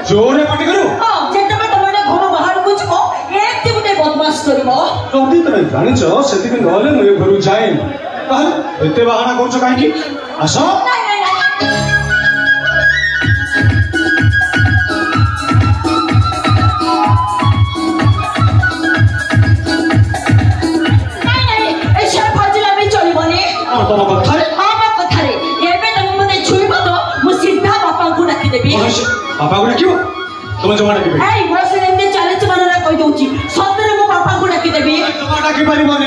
जोरे पार्टी करू हां जेतबे तमने घर बाहर को जको एक दिबते बदमाश करबो तोती तने जानिछ सेति के नले मय घरु जाय कहल एते बहाना करछ काहे की आसो नहीं ऐसे फजिला भी चलिबनी तम कथा रे कथा रे एबे तम मते छुइबो तो मु सीधा बापा को डाकी देबी बापा को डाकियो तुम जमा डाकी ए बस एंते चले चमाना कहि दोची सतरे मो बापा को डाकी देबी जमा डाकी परिबो